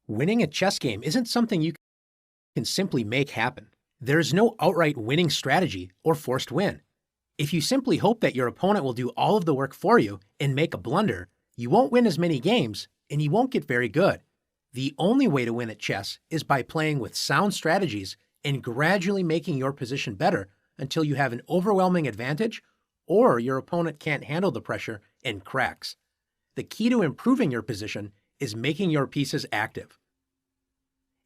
Winning a chess game isn't something you can simply make happen. There's no outright winning strategy or forced win. If you simply hope that your opponent will do all of the work for you and make a blunder, you won't win as many games and you won't get very good. The only way to win at chess is by playing with sound strategies and gradually making your position better until you have an overwhelming advantage or your opponent can't handle the pressure and cracks. The key to improving your position is making your pieces active.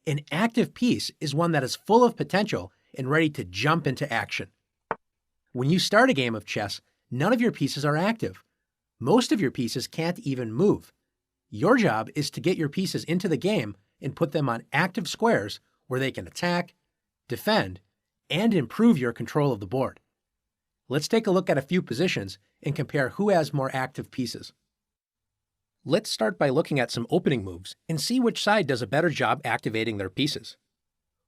An active piece is one that is full of potential and ready to jump into action. When you start a game of chess, none of your pieces are active. Most of your pieces can't even move. Your job is to get your pieces into the game and put them on active squares where they can attack, defend, and improve your control of the board. Let's take a look at a few positions and compare who has more active pieces. Let's start by looking at some opening moves and see which side does a better job activating their pieces.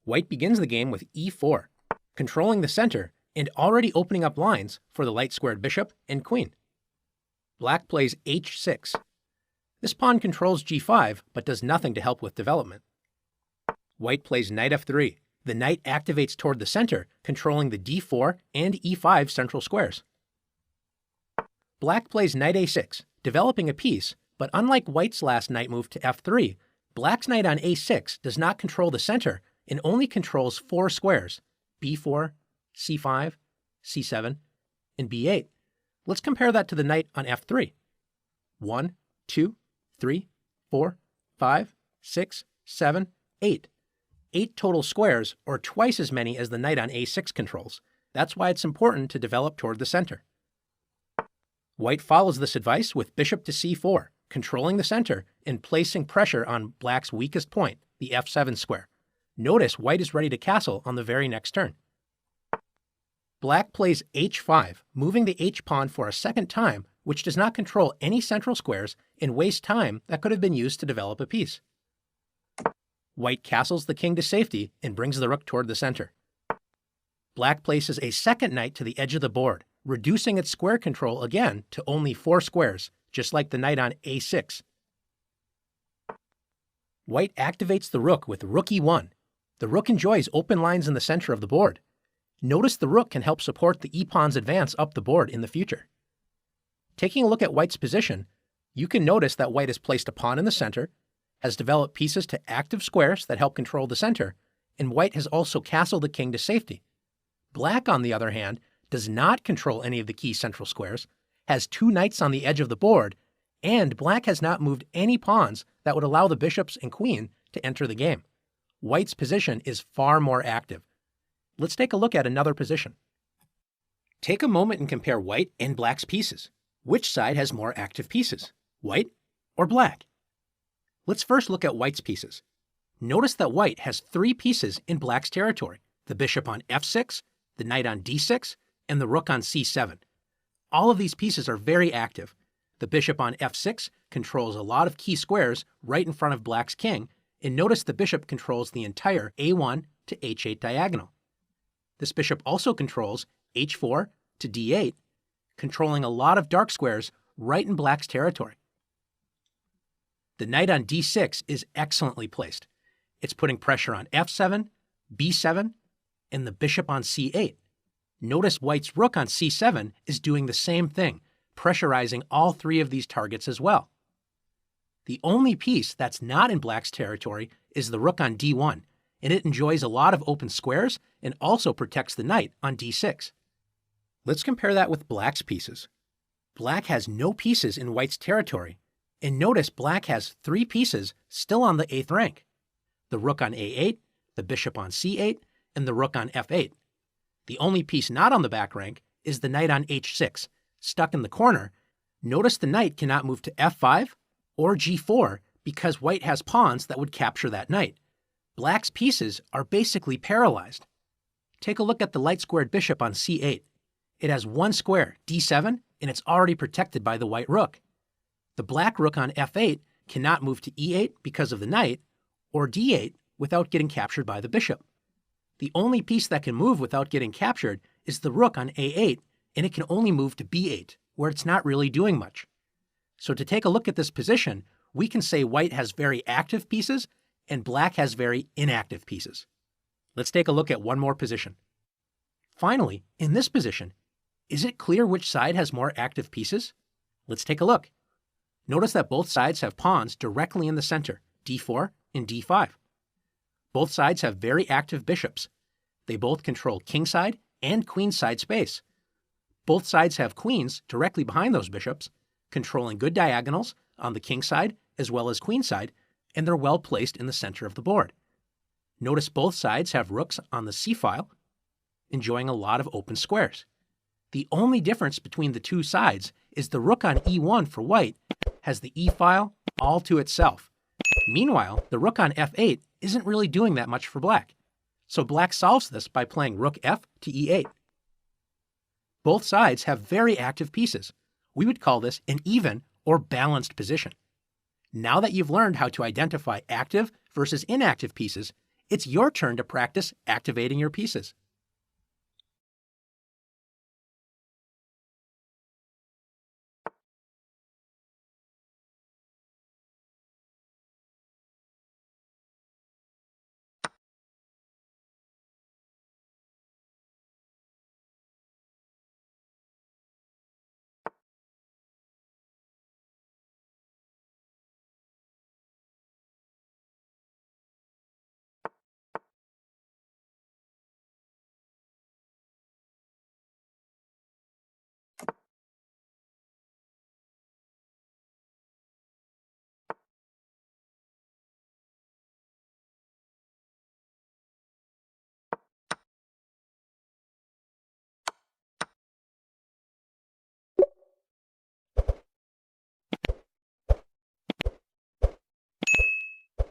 White begins the game with e4, controlling the center and already opening up lines for the light-squared bishop and queen. Black plays h6. This pawn controls g5 but does nothing to help with development. White plays knight f3. The knight activates toward the center, controlling the d4 and e5 central squares. Black plays knight a6, developing a piece, but unlike White's last knight move to f3, Black's knight on a6 does not control the center and only controls 4 squares, b4, c5, c7, and b8. Let's compare that to the knight on f3. 1, 2, 3, 4, 5, 6, 7, 8. 8 total squares, or twice as many as the knight on a6 controls. That's why it's important to develop toward the center. White follows this advice with bishop to c4, controlling the center and placing pressure on Black's weakest point, the f7 square. Notice White is ready to castle on the very next turn. Black plays h5, moving the h-pawn for a second time, which does not control any central squares and wastes time that could have been used to develop a piece. White castles the king to safety and brings the rook toward the center. Black places a second knight to the edge of the board, reducing its square control again to only 4 squares, just like the knight on a6. White activates the rook with rook e1. The rook enjoys open lines in the center of the board. Notice the rook can help support the e-pawn's advance up the board in the future. Taking a look at White's position, you can notice that White has placed a pawn in the center, has developed pieces to active squares that help control the center, and White has also castled the king to safety. Black, on the other hand, does not control any of the key central squares, has 2 knights on the edge of the board, and Black has not moved any pawns that would allow the bishops and queen to enter the game. White's position is far more active. Let's take a look at another position. Take a moment and compare White and Black's pieces. Which side has more active pieces, White or Black? Let's first look at White's pieces. Notice that White has 3 pieces in Black's territory, the bishop on f6, the knight on d6, and the rook on c7. All of these pieces are very active. The bishop on f6 controls a lot of key squares right in front of Black's king, and notice the bishop controls the entire a1 to h8 diagonal. This bishop also controls h4 to d8, controlling a lot of dark squares right in Black's territory. The knight on d6 is excellently placed. It's putting pressure on f7, b7, and the bishop on c8. Notice White's rook on c7 is doing the same thing, pressurizing all 3 of these targets as well. The only piece that's not in Black's territory is the rook on d1, and it enjoys a lot of open squares and also protects the knight on d6. Let's compare that with Black's pieces. Black has no pieces in White's territory, and notice Black has 3 pieces still on the 8th rank. The rook on a8, the bishop on c8, and the rook on f8. The only piece not on the back rank is the knight on h6, stuck in the corner. Notice the knight cannot move to f5 or g4 because White has pawns that would capture that knight. Black's pieces are basically paralyzed. Take a look at the light-squared bishop on c8. It has 1 square, d7, and it's already protected by the white rook. The black rook on f8 cannot move to e8 because of the knight, or d8 without getting captured by the bishop. The only piece that can move without getting captured is the rook on a8, and it can only move to b8, where it's not really doing much. So to take a look at this position, we can say White has very active pieces and black has very inactive pieces. Let's take a look at one more position. Finally, in this position, is it clear which side has more active pieces? Let's take a look. Notice that both sides have pawns directly in the center, d4 and d5. Both sides have very active bishops. They both control kingside and queenside space. Both sides have queens directly behind those bishops, controlling good diagonals on the kingside as well as queenside, and they're well placed in the center of the board. Notice both sides have rooks on the c-file, enjoying a lot of open squares. The only difference between the two sides is the rook on e1 for white has the e-file all to itself. Meanwhile, the rook on f8 isn't really doing that much for black. So black solves this by playing rook f to e8. Both sides have very active pieces. We would call this an even or balanced position. Now that you've learned how to identify active versus inactive pieces, it's your turn to practice activating your pieces.